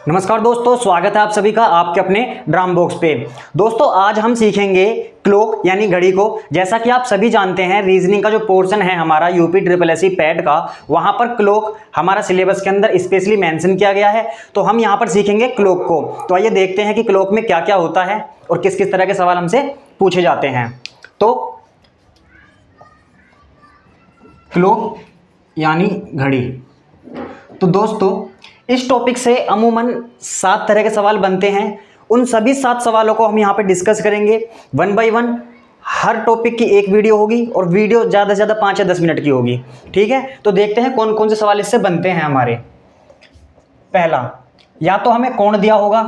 नमस्कार दोस्तों, स्वागत है आप सभी का आपके अपने ड्राम बॉक्स पे। दोस्तों आज हम सीखेंगे क्लॉक यानी घड़ी को। जैसा कि आप सभी जानते हैं, रीजनिंग का जो पोर्शन है हमारा यूपी ट्रिपल एससी पैट का, वहां पर क्लॉक हमारा सिलेबस के अंदर स्पेशली मेंशन किया गया है। तो हम यहां पर सीखेंगे क्लॉक को। तो आइए देखते हैं कि क्लॉक में क्या क्या होता है और किस किस तरह के सवाल हमसे पूछे जाते हैं। तो क्लॉक यानी घड़ी। तो दोस्तों इस टॉपिक से अमूमन 7 तरह के सवाल बनते हैं। उन सभी 7 सवालों को हम यहाँ पे डिस्कस करेंगे 1 बाय 1। हर टॉपिक की एक वीडियो होगी और वीडियो ज़्यादा से ज़्यादा 5 या 10 मिनट की होगी। ठीक है, तो देखते हैं कौन कौन से सवाल इससे बनते हैं हमारे। पहला, या तो हमें कोण दिया होगा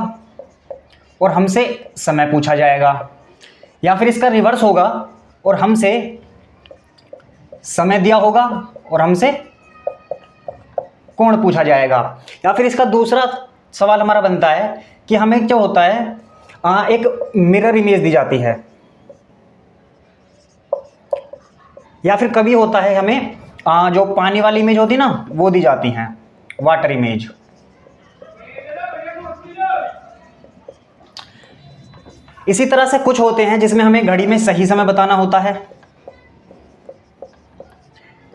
और हमसे समय पूछा जाएगा, या फिर इसका रिवर्स होगा और हमसे समय दिया होगा और हमसे कोण पूछा जाएगा। या फिर इसका दूसरा सवाल हमारा बनता है कि हमें क्या होता है, एक मिरर इमेज दी जाती है, या फिर कभी होता है हमें जो पानी वाली इमेज होती है ना वो दी जाती है, वाटर इमेज। इसी तरह से कुछ होते हैं जिसमें हमें घड़ी में सही समय बताना होता है,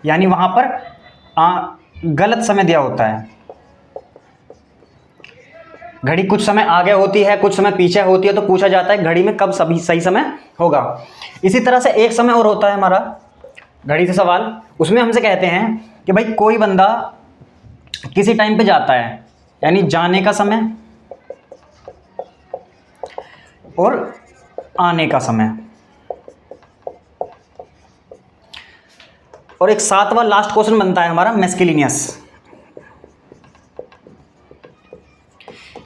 यानी वहां पर गलत समय दिया होता है। घड़ी कुछ समय आगे होती है, कुछ समय पीछे होती है, तो पूछा जाता है घड़ी में कब सही समय होगा। इसी तरह से एक समय और होता है हमारा घड़ी से सवाल। उसमें हमसे कहते हैं कि भाई कोई बंदा किसी टाइम पे जाता है, यानी जाने का समय और आने का समय। और एक 7वां लास्ट क्वेश्चन बनता है हमारा मैस्कुलिनियस,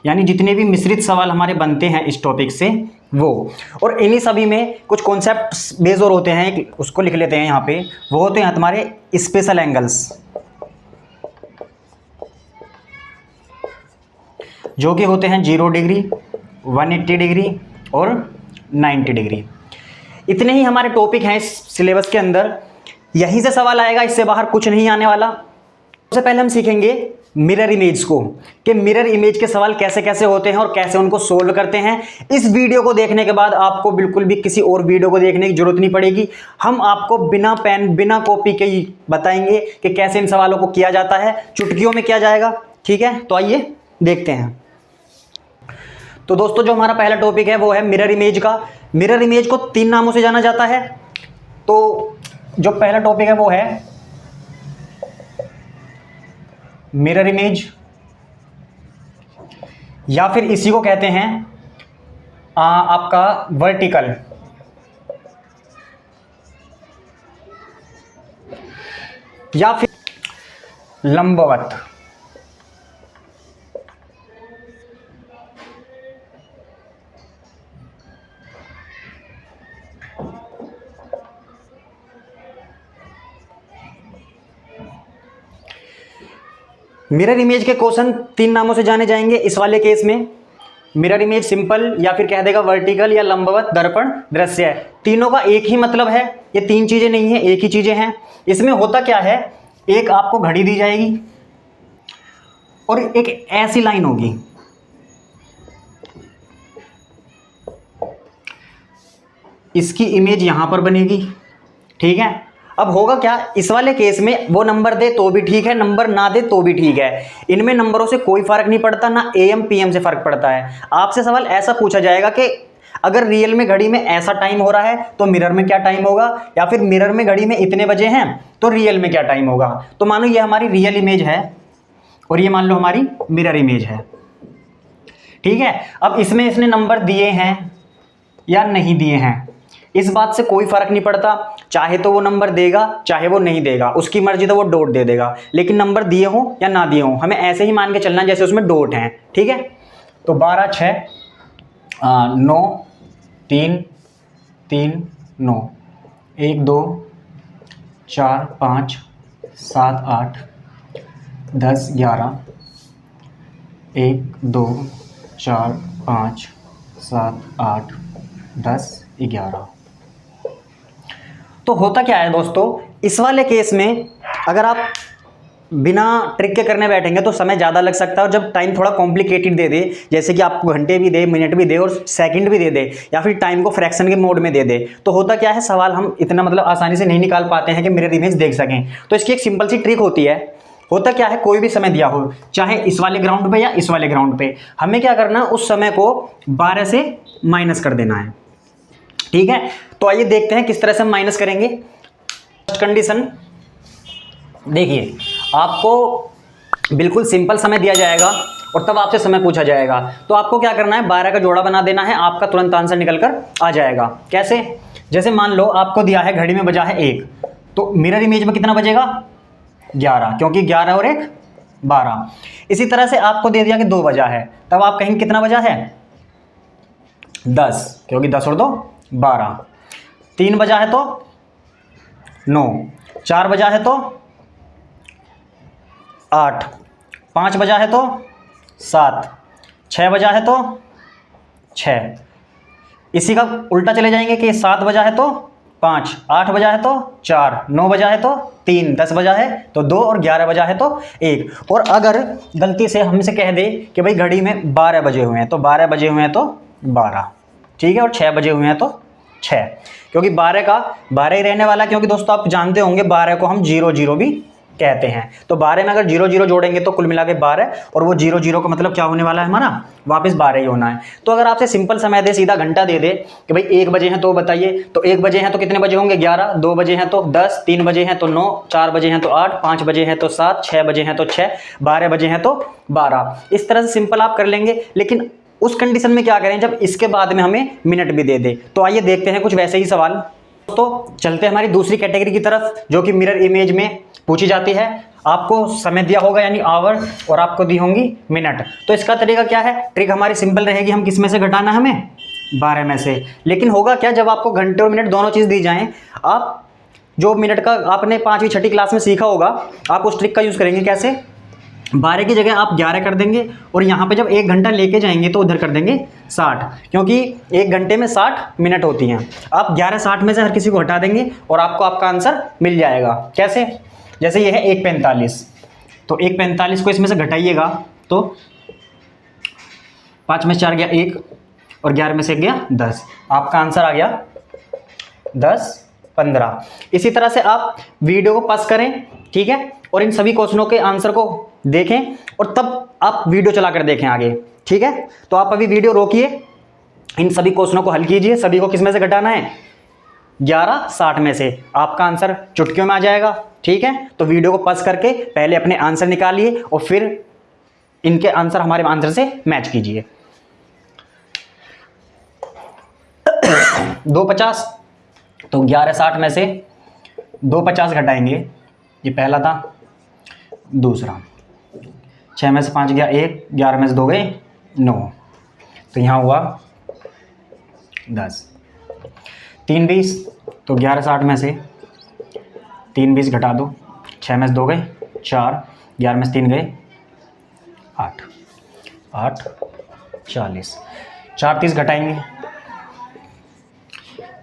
यानी जितने भी मिश्रित सवाल हमारे बनते हैं इस टॉपिक से वो। और इन्हीं सभी में कुछ कॉन्सेप्ट्स बेस और होते हैं, उसको लिख लेते हैं यहाँ पे। वो होते हैं तुम्हारे स्पेशल एंगल्स, जो कि होते हैं 0 डिग्री, 180 डिग्री और 90 डिग्री। इतने ही हमारे टॉपिक हैं इस सिलेबस के अंदर। यहीं से सवाल आएगा, इससे बाहर कुछ नहीं आने वाला। सबसे पहले हम सीखेंगे मिरर इमेज को, कि मिरर इमेज के सवाल कैसे कैसे होते हैं और कैसे उनको सोल्व करते हैं। इस वीडियो को देखने के बाद आपको बिल्कुल भी किसी और वीडियो को देखने की जरूरत नहीं पड़ेगी। हम आपको बिना पेन बिना कॉपी के ही बताएंगे कि कैसे इन सवालों को किया जाता है, चुटकियों में किया जाएगा। ठीक है, तो आइए देखते हैं। तो दोस्तों जो हमारा पहला टॉपिक है वो है मिरर इमेज का। मिरर इमेज को 3 नामों से जाना जाता है। तो जो पहला टॉपिक है वो है मिरर इमेज, या फिर इसी को कहते हैं आपका वर्टिकल, या फिर लंबवत। मिरर इमेज के क्वेश्चन 3 नामों से जाने जाएंगे इस वाले केस में। मिरर इमेज सिंपल, या फिर कह देगा वर्टिकल या लंबवत दर्पण दृश्य है। तीनों का एक ही मतलब है, ये 3 चीजें नहीं है, एक ही चीजें हैं। इसमें होता क्या है, एक आपको घड़ी दी जाएगी और एक ऐसी लाइन होगी, इसकी इमेज यहां पर बनेगी। ठीक है, अब होगा क्या, इस वाले केस में वो नंबर दे तो भी ठीक है, नंबर ना दे तो भी ठीक है। इनमें नंबरों से कोई फर्क नहीं पड़ता, ना AM PM से फर्क पड़ता है। आपसे सवाल ऐसा पूछा जाएगा कि अगर रियल में घड़ी में ऐसा टाइम हो रहा है तो मिरर में क्या टाइम होगा, या फिर मिरर में घड़ी में इतने बजे हैं तो रियल में क्या टाइम होगा। तो मानो ये हमारी रियल इमेज है और ये मान लो हमारी मिरर इमेज है। ठीक है, अब इसमें इसने नंबर दिए हैं या नहीं दिए हैं, इस बात से कोई फर्क नहीं पड़ता। चाहे तो वो नंबर देगा, चाहे वो नहीं देगा, उसकी मर्जी, तो वो डॉट दे देगा। लेकिन नंबर दिए हो या ना दिए हो, हमें ऐसे ही मान के चलना जैसे उसमें डॉट हैं। ठीक है, तो 12 6 9 3 3 9 1 2 4 5 7 8 10 11 1 2 4 5 7 8 10 11। तो होता क्या है दोस्तों, इस वाले केस में अगर आप बिना ट्रिक के करने बैठेंगे तो समय ज़्यादा लग सकता है, और जब टाइम थोड़ा कॉम्प्लिकेटेड दे दे, जैसे कि आपको घंटे भी दे, मिनट भी दे और सेकंड भी दे दे, या फिर टाइम को फ्रैक्शन के मोड में दे दे, तो होता क्या है, सवाल हम इतना मतलब आसानी से नहीं निकाल पाते हैं कि मिरर इमेज देख सकें। तो इसकी एक सिंपल सी ट्रिक होती है। होता क्या है, कोई भी समय दिया हो, चाहे इस वाले ग्राउंड पे या इस वाले ग्राउंड पे, हमें क्या करना है, उस समय को 12 से माइनस कर देना है। ठीक है, तो आइए देखते हैं किस तरह से हम माइनस करेंगे। फर्स्ट कंडीशन देखिए, आपको बिल्कुल सिंपल समय दिया जाएगा और तब आपसे समय पूछा जाएगा, तो आपको क्या करना है, 12 का जोड़ा बना देना है, आपका तुरंत आंसर निकल कर आ जाएगा। कैसे, जैसे मान लो आपको दिया है घड़ी में बजा है 1, तो मिरर इमेज में कितना बजेगा, 11, क्योंकि 11 और 1 12। इसी तरह से आपको दे दिया कि 2 बजा है, तब आप कहेंगे कितना बजा है, 10, क्योंकि 10 और 2 12। 3 बजा है तो 9, 4 बजा है तो 8, 5 बजा है तो 7, 6 बजा है तो 6। इसी का उल्टा चले जाएंगे कि 7 बजा है तो 5, 8 बजा है तो 4, 9 बजा है तो 3, 10 बजा है तो 2 और 11 बजा है तो 1। और अगर गलती से हमसे कह दे कि भाई घड़ी में 12 बजे हुए हैं, तो 12 बजे हुए हैं तो 12, ठीक है, और 6 बजे हुए हैं तो 6, क्योंकि 12 का 12 ही रहने वाला है, क्योंकि दोस्तों आप जानते होंगे 12 को हम 0 0 भी कहते हैं। तो 12 में अगर 0 0 जोड़ेंगे तो कुल मिला के 12, और वो 0 0 का मतलब क्या होने वाला है, हमारा वापस 12 ही होना है। तो अगर आपसे सिंपल समय दे, सीधा घंटा दे दे कि भाई 1 बजे हैं तो बताइए, तो 1 बजे हैं तो कितने बजे होंगे, 11, 2 बजे हैं तो 10, 3 बजे हैं तो 9, 4 बजे हैं तो 8, 5 बजे हैं तो 7, 6 बजे हैं तो 6, 12 बजे हैं तो 12। इस तरह से सिंपल आप कर लेंगे। लेकिन उस कंडीशन में क्या करें जब इसके बाद में हमें मिनट भी दे दे। तो आइए देखते हैं कुछ वैसे ही सवाल। तो चलते हैं हमारी दूसरी कैटेगरी की तरफ, जो कि मिरर इमेज में पूछी जाती है। आपको समय दिया होगा यानी आवर, और आपको दी होंगी मिनट। तो इसका तरीका क्या है, ट्रिक हमारी सिंपल रहेगी, हम किस में से घटाना है, हमें 12 में से। लेकिन होगा क्या, जब आपको घंटे और मिनट दोनों चीज़ दी जाएं, आप जो मिनट का आपने 5वीं 6ठी क्लास में सीखा होगा, आप उस ट्रिक का यूज़ करेंगे। कैसे, 12 की जगह आप 11 कर देंगे, और यहाँ पे जब 1 घंटा लेके जाएंगे तो उधर कर देंगे 60, क्योंकि 1 घंटे में 60 मिनट होती हैं। आप 11 60 में से हर किसी को हटा देंगे और आपको आपका आंसर मिल जाएगा। कैसे, जैसे ये है 1:45, तो 1:45 को इसमें से घटाइएगा तो 5 में से 4 गया 1, और 11 में से 1 गया 10, आपका आंसर आ गया 10 15। इसी तरह से आप वीडियो को पॉज करें, ठीक है, और इन सभी क्वेश्चनों के आंसर को देखें, और तब आप वीडियो चलाकर देखें आगे, ठीक है। तो आप अभी वीडियो रोकिए, इन सभी क्वेश्चनों को हल कीजिए। सभी को किस में से घटाना है, 11 60 में से, आपका आंसर चुटकियों में आ जाएगा, ठीक है। तो वीडियो को पॉज करके पहले अपने आंसर निकालिए और फिर इनके आंसर हमारे आंसर से मैच कीजिए। 250, तो 11 60 में से 250 घटाएंगे, ये पहला था। दूसरा, 6 में से 5 गया 1, 11 में से 2 गए 9, तो यहाँ हुआ 10। 3 20, तो 11 60 में से 3 20 घटा दो, 6 में से 2 गए 4, 11 में से 3 गए 8, 8 40, 4 30 घटाएंगे।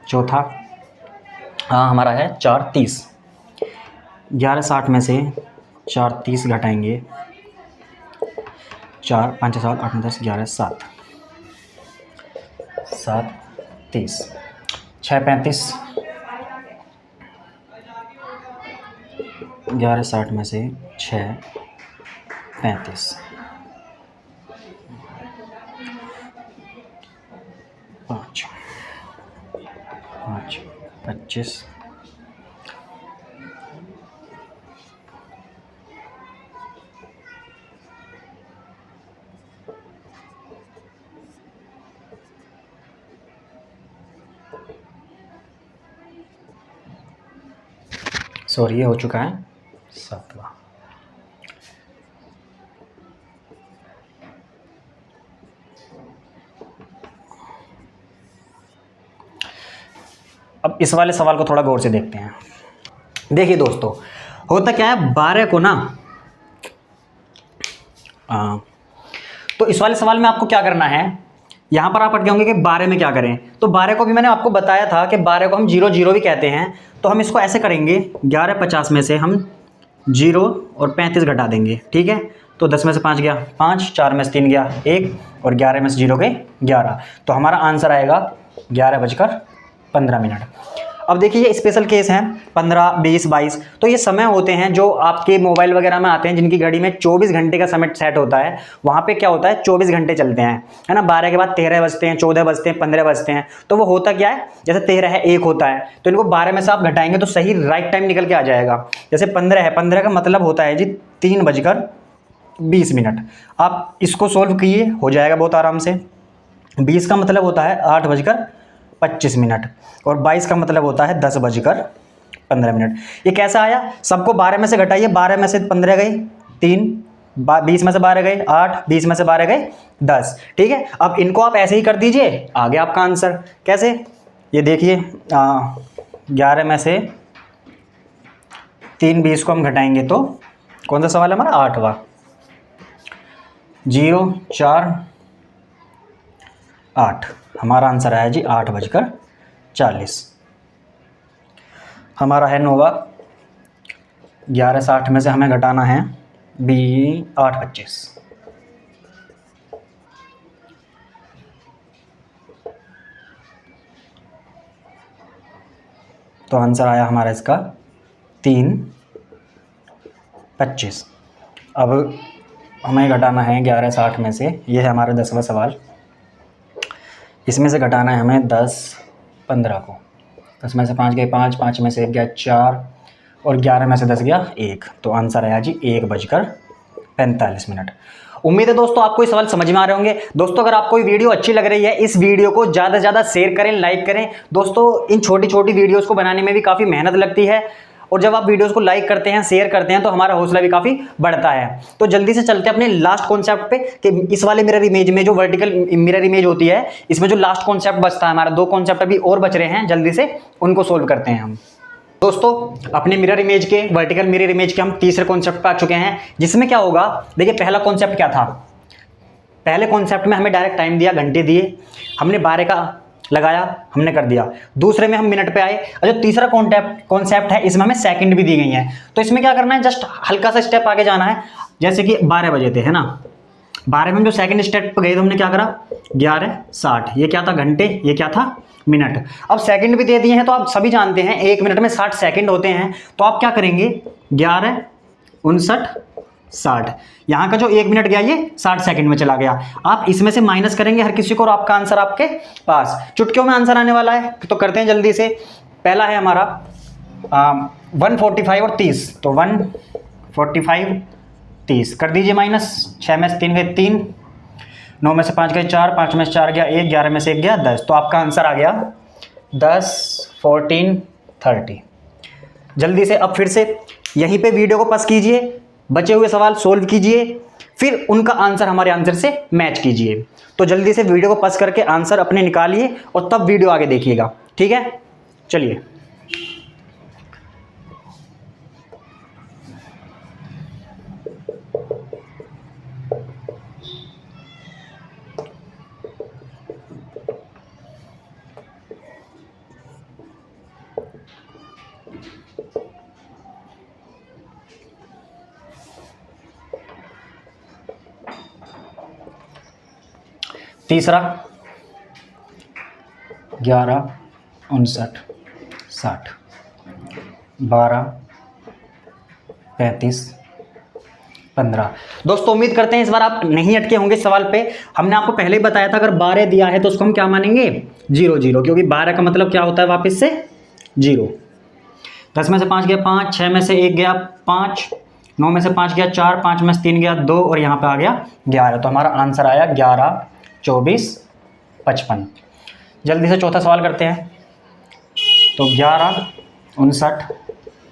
चौथा, हाँ हमारा है 4 30, 11 60 में से 4 30 घटाएंगे, 4 5 7 8 10 11 7, 7 30, 6 35, 11 60 में से 6 35, 5 5 25, सॉरी ये हो चुका है 7वां। अब इस वाले सवाल को थोड़ा गौर से देखते हैं। देखिए दोस्तों, होता क्या है, 12 को ना तो इस वाले सवाल में आपको क्या करना है, यहाँ पर आप अटके होंगे कि 12 में क्या करें, तो 12 को भी मैंने आपको बताया था कि 12 को हम 0 0 भी कहते हैं। तो हम इसको ऐसे करेंगे, 11 50 में से हम 0 और 35 घटा देंगे, ठीक है। तो 10 में से 5 गया 5, 4 में से 3 गया 1 और 11 में से 0 गए 11। तो हमारा आंसर आएगा 11:15। अब देखिए ये स्पेशल केस हैं 15, 20, 22। तो ये समय होते हैं जो आपके मोबाइल वगैरह में आते हैं, जिनकी घड़ी में 24 घंटे का समय सेट होता है। वहाँ पे क्या होता है, 24 घंटे चलते हैं, है ना। 12 के बाद 13 बजते हैं, 14 बजते हैं, 15 बजते हैं। तो वो होता क्या है, जैसे 13 है 1 होता है, तो इनको 12 में से आप घटाएंगे तो सही राइट टाइम निकल के आ जाएगा। जैसे 15 है, 15 का मतलब होता है जी 3:20। आप इसको सोल्व किए, हो जाएगा बहुत आराम से। 20 का मतलब होता है 8:25 और 22 का मतलब होता है 10:15। ये कैसा आया, सबको 12 में से घटाइए, 12 में से 15 गए 3, 20 में से 12 गए 8, 20 में से 12 गए 10, ठीक है। अब इनको आप ऐसे ही कर दीजिए, आ गया आपका आंसर। कैसे, ये देखिए 11 में से 3 20 को हम घटाएंगे तो कौन सा सवाल है हमारा, 8वां। 0 4 8, हमारा आंसर आया जी 8:40। हमारा है 9वां। 11 से 8 में से हमें घटाना है 8:25। तो आंसर आया हमारा इसका 3:25। अब हमें घटाना है 11 से 8 में से, ये है हमारा 10वां सवाल। इसमें से घटाना है हमें 10 15 को। 10 में से 5 गए 5, 5 में से 1 गया 4 और 11 में से 10 गया 1। तो आंसर आया जी 1:45। उम्मीद है दोस्तों आपको ये सवाल समझ में आ रहे होंगे। दोस्तों अगर आपको ये वीडियो अच्छी लग रही है, इस वीडियो को ज़्यादा से ज़्यादा शेयर करें, लाइक करें। दोस्तों इन छोटी छोटी वीडियोज़ को बनाने में भी काफ़ी मेहनत लगती है, और जब आप वीडियोस को लाइक करते हैं, शेयर करते हैं, तो हमारा हौसला भी काफ़ी बढ़ता है। तो जल्दी से चलते हैं अपने लास्ट कॉन्सेप्ट पे कि इस वाले मिरर इमेज में जो वर्टिकल मिरर इमेज होती है, इसमें जो लास्ट कॉन्सेप्ट बचता है हमारा, 2 कॉन्सेप्ट अभी और बच रहे हैं, जल्दी से उनको सोल्व करते हैं हम। दोस्तों अपने मिरर इमेज के, वर्टिकल मिरर इमेज के हम तीसरे कॉन्सेप्ट पे आ चुके हैं, जिसमें क्या होगा, देखिए पहला कॉन्सेप्ट क्या था। पहले कॉन्सेप्ट में हमें डायरेक्ट टाइम दिया, घंटे दिए, हमने 12 का लगाया, हमने कर दिया। दूसरे में हम मिनट पे आए, और जो तीसरा कॉन्सेप्ट है इसमें हमें सेकंड भी दी गई हैं। तो इसमें क्या करना है, जस्ट हल्का सा स्टेप आगे जाना है। जैसे कि 12 बजे थे, है ना, 12 में हम जो सेकंड स्टेप पे गए तो हमने क्या करा, 11:60। ये क्या था, घंटे, ये क्या था, मिनट। अब सेकंड भी दे दिए हैं, तो आप सभी जानते हैं 1 मिनट में 60 सेकंड होते हैं। तो आप क्या करेंगे, 11 59 60, यहाँ का जो 1 मिनट गया ये 60 सेकंड में चला गया। आप इसमें से माइनस करेंगे हर किसी को, और आपका आंसर आपके पास चुटकियों में आंसर आने वाला है। तो करते हैं जल्दी से। पहला है हमारा 145 और 30। तो 145 30 कर दीजिए माइनस। 6 में से 3 गए 3, 9 में से 5 गए 4, 5 में से 4 गया 1, 11 में से 1 गया 10। तो आपका आंसर आ गया 10 14 30। जल्दी से अब फिर से यहीं पे वीडियो को पॉज कीजिए, बचे हुए सवाल सोल्व कीजिए, फिर उनका आंसर हमारे आंसर से मैच कीजिए। तो जल्दी से वीडियो को पॉज करके आंसर अपने निकालिए और तब वीडियो आगे देखिएगा, ठीक है। चलिए तीसरा 11 59 60, 12 35 15। दोस्तों उम्मीद करते हैं इस बार आप नहीं अटके होंगे इस सवाल पे। हमने आपको पहले ही बताया था अगर 12 दिया है तो उसको हम क्या मानेंगे, 0 0, क्योंकि 12 का मतलब क्या होता है वापस से 0। 10 में से 5 गया 5, 6 में से 1 गया 5, 9 में से 5 गया 4, 5 में से 3 गया 2 और यहाँ पे आ गया 11। तो हमारा आंसर आया 11 24 55। जल्दी से चौथा सवाल करते हैं। तो 11 59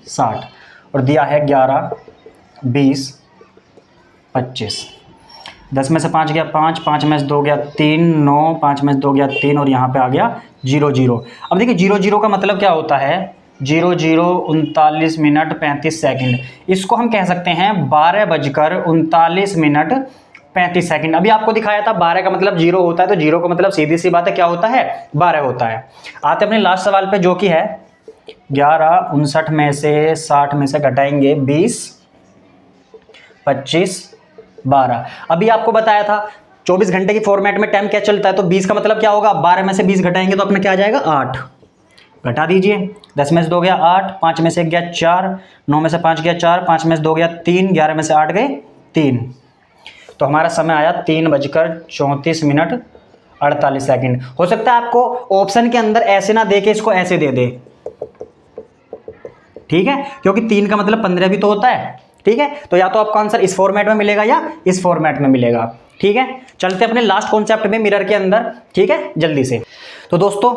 60 और दिया है 11 20 25। 10 में से 5 गया 5, 5 में से 2 गया 3, 9, 5 में से 2 गया 3 और यहाँ पे आ गया 0 0। अब देखिए 0 0 का मतलब क्या होता है, 0 0 39 मिनट 35 सेकंड। इसको हम कह सकते हैं 12:39 35 सेकंड। अभी आपको दिखाया था 12 का मतलब 0 होता है, तो 0 का मतलब सीधी सी बात है क्या होता है, 12 होता है। आते अपने लास्ट सवाल पे जो कि है 11 59 में से 60 में से घटाएंगे 20 25 12। अभी आपको बताया था 24 घंटे की फॉर्मेट में टाइम क्या चलता है, तो 20 का मतलब क्या होगा, 12 में से 20 घटाएंगे तो अपना क्या आ जाएगा 8। घटा दीजिए, 10 में से 2 गया 8, 5 में से 1 गया 4, 9 में से 5 गया 4, 5 में से 2 गया 3, 11 में से 8 गए 3। तो हमारा समय आया 3:34 48 सेकंड। हो सकता है आपको ऑप्शन के अंदर ऐसे ना दे के इसको ऐसे दे दे, ठीक है, क्योंकि 3 का मतलब 15 भी तो होता है, ठीक है। तो या तो आपका आंसर इस फॉर्मेट में मिलेगा या इस फॉर्मेट में मिलेगा, ठीक है। चलते अपने लास्ट कॉन्सेप्ट में मिरर के अंदर, ठीक है, जल्दी से। तो दोस्तों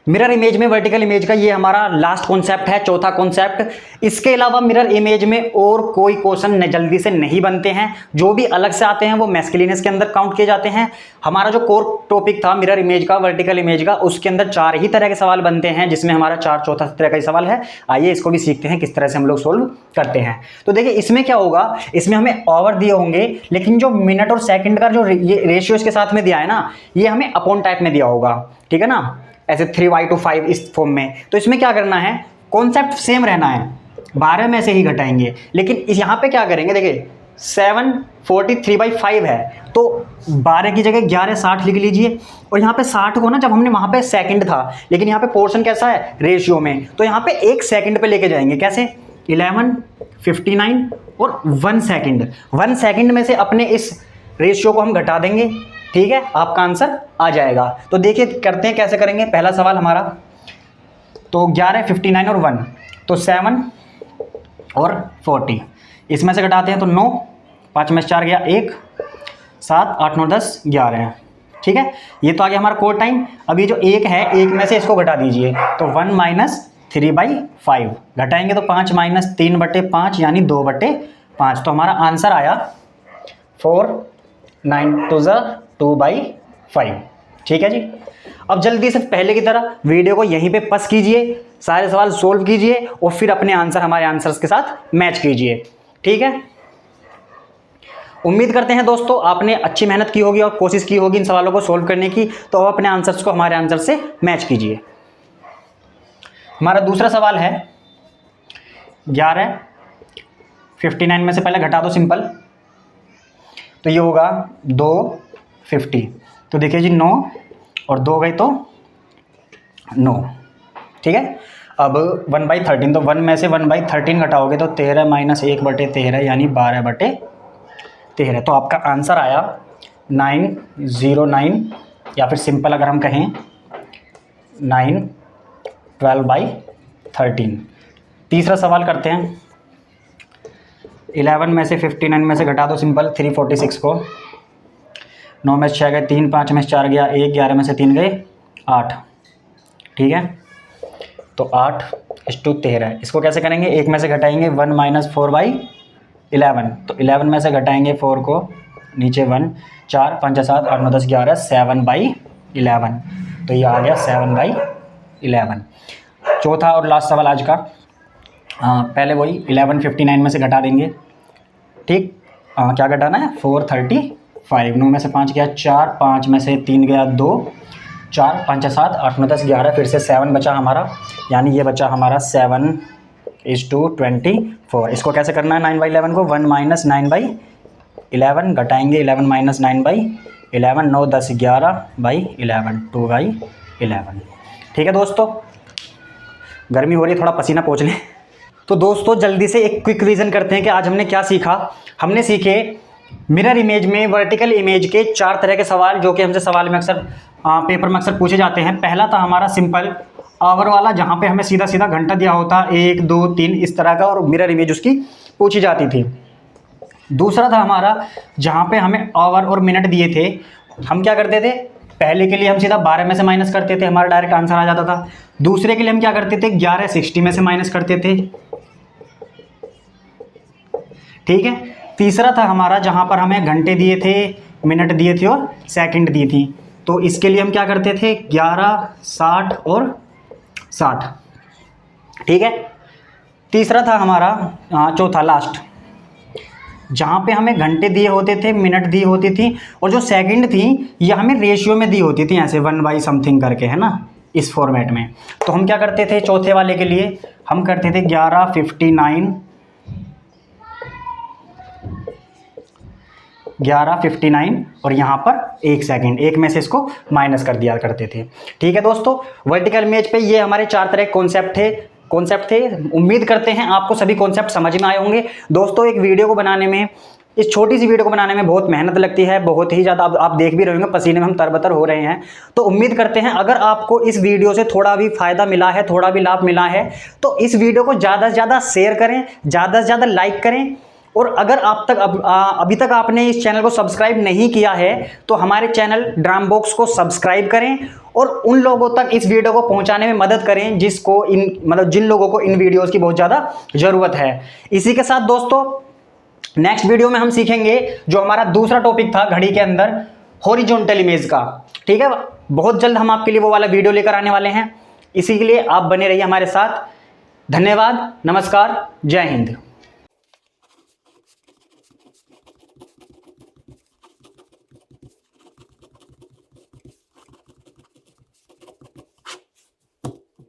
मिरर इमेज में वर्टिकल इमेज का ये हमारा लास्ट कॉन्सेप्ट है, चौथा कॉन्सेप्ट। इसके अलावा मिरर इमेज में और कोई क्वेश्चन जल्दी से नहीं बनते हैं, जो भी अलग से आते हैं वो मैस्कुलिनस के अंदर काउंट किए जाते हैं। हमारा जो कोर टॉपिक था मिरर इमेज का, वर्टिकल इमेज का, उसके अंदर 4 ही तरह के सवाल बनते हैं, जिसमें हमारा चौथा तरह का ही सवाल है। आइए इसको भी सीखते हैं किस तरह से हम लोग सोल्व करते हैं। तो देखिए इसमें क्या होगा, इसमें हमें आवर दिए होंगे, लेकिन जो मिनट और सेकंड का जो रेशियो इसके साथ में दिया है ना, ये हमें अपॉन टाइप में दिया होगा, ठीक है ना, ऐसे 3/5 इस फॉर्म में। तो इसमें क्या करना है, कॉन्सेप्ट सेम रहना है, 12 में से ही घटाएंगे, लेकिन इस यहाँ पे क्या करेंगे, देखिए 743/5 है, तो 12 की जगह 11 60 लिख लीजिए। और यहाँ पे 60 को ना, जब हमने वहाँ पे सेकंड था, लेकिन यहाँ पे पोर्शन कैसा है रेशियो में, तो यहाँ पे 1 सेकंड पे लेके जाएंगे, कैसे 11 59 और 1 सेकंड। 1 सेकंड में से अपने इस रेशियो को हम घटा देंगे, ठीक है, आपका आंसर आ जाएगा। तो देखिए करते हैं कैसे करेंगे। पहला सवाल हमारा, तो 11 59 और 1, तो 7 और 40, इसमें से घटाते हैं तो 9, 5 में से 4 गया 1, 7 8 9 10 11 है, ठीक है। ये तो आ गया हमारा कोड टाइम। अभी जो 1 है, 1 में से इसको घटा दीजिए, तो 1 - 3/5 घटाएंगे तो 5 - 3/5 यानी 2/5। तो हमारा आंसर आया 4 9 2 2/5, ठीक है जी। अब जल्दी से पहले की तरह वीडियो को यहीं पे पस कीजिए, सारे सवाल सोल्व कीजिए और फिर अपने आंसर हमारे आंसर्स के साथ मैच कीजिए, ठीक है। उम्मीद करते हैं दोस्तों आपने अच्छी मेहनत की होगी और कोशिश की होगी इन सवालों को सोल्व करने की। तो अब अपने आंसर्स को हमारे आंसर से मैच कीजिए। हमारा दूसरा सवाल है 11 59 में से पहले घटा दो सिंपल, तो ये होगा 2 50। तो देखिए जी 9 और 2 गई तो 9, ठीक है। अब 1/13, तो 1 में से 1/13 घटाओगे तो 13 - 1/13 यानी 12/13। तो आपका आंसर आया 909, या फिर सिंपल अगर हम कहें 9 12/13। तीसरा सवाल करते हैं, 11 में से 59 में से घटा दो सिंपल 346 को, 9 में से 6 गए 3, 5 में से 4 गया 1, 11 में से 3 गए 8, ठीक है। तो 8:13, इसको कैसे करेंगे, 1 में से घटाएंगे 1 - 4/11, तो 11 में से घटाएंगे 4 को, नीचे 1, 4 5 7 8 9 10 11, 7/11। तो ये आ गया 7/11। चौथा और लास्ट सवाल आज का, पहले वही 11 59 में से घटा देंगे, ठीक। क्या घटाना है, 435। 9 में से 5 गया 4, 5 में से 3 गया 2, 4 5 7 8 9 10 11, फिर से 7 बचा हमारा, यानी ये बचा हमारा 7:24। इसको कैसे करना है, 9/11 को 1 - 9/11 घटाएंगे, 11 - 9/11, 9 10 11/11, 2/11, ठीक है दोस्तों। गर्मी हो रही है, थोड़ा पसीना पोंछ लें। तो दोस्तों जल्दी से एक क्विक रिवीजन करते हैं कि आज हमने क्या सीखा। हमने सीखे मिरर इमेज में वर्टिकल इमेज के 4 तरह के सवाल, जो कि हमसे सवाल में अक्सर पेपर में अक्सर पूछे जाते हैं। पहला था हमारा सिंपल आवर वाला, जहाँ पे हमें सीधा सीधा घंटा दिया होता 1 2 3 इस तरह का, और मिरर इमेज उसकी पूछी जाती थी। दूसरा था हमारा जहाँ पे हमें आवर और मिनट दिए थे, हम क्या करते थे, पहले के लिए हम सीधा 12 में से माइनस करते थे, हमारा डायरेक्ट आंसर आ जाता था। दूसरे के लिए हम क्या करते थे, 11 60 में से माइनस करते थे, ठीक है। तीसरा था हमारा जहाँ पर हमें घंटे दिए थे, मिनट दिए थे और सेकंड दी थी, तो इसके लिए हम क्या करते थे, 11 60 और 60, ठीक है। तीसरा था हमारा चौथा लास्ट, जहाँ पे हमें घंटे दिए होते थे, मिनट दी होती थी, और जो सेकंड थी ये हमें रेशियो में दी होती थी, ऐसे 1 बाई समथिंग करके, है ना, इस फॉर्मेट में। तो हम क्या करते थे चौथे वाले के लिए, हम करते थे 11:59 और यहाँ पर 1 सेकंड, एक में से इसको माइनस कर दिया करते थे। ठीक है दोस्तों, वर्टिकल इमेज पे ये हमारे 4 तरह के कॉन्सेप्ट थे। उम्मीद करते हैं आपको सभी कॉन्सेप्ट समझ में आए होंगे। दोस्तों एक वीडियो को बनाने में, इस छोटी सी वीडियो को बनाने में बहुत मेहनत लगती है, बहुत ही ज़्यादा, आप देख भी रहे होंगे पसीने में हम तरबतर हो रहे हैं। तो उम्मीद करते हैं अगर आपको इस वीडियो से थोड़ा भी फायदा मिला है, थोड़ा भी लाभ मिला है, तो इस वीडियो को ज़्यादा से ज़्यादा शेयर करें, ज़्यादा से ज़्यादा लाइक करें। और अगर अभी तक आपने इस चैनल को सब्सक्राइब नहीं किया है तो हमारे चैनल ड्राम बॉक्स को सब्सक्राइब करें और उन लोगों तक इस वीडियो को पहुंचाने में मदद करें जिसको जिन लोगों को इन वीडियोस की बहुत ज़्यादा ज़रूरत है। इसी के साथ दोस्तों नेक्स्ट वीडियो में हम सीखेंगे जो हमारा दूसरा टॉपिक था घड़ी के अंदर, हॉरिजॉन्टल इमेज का। ठीक है, बहुत जल्द हम आपके लिए वो वाला वीडियो लेकर आने वाले हैं। इसी के लिए आप बने रहिए हमारे साथ। धन्यवाद, नमस्कार, जय हिंद।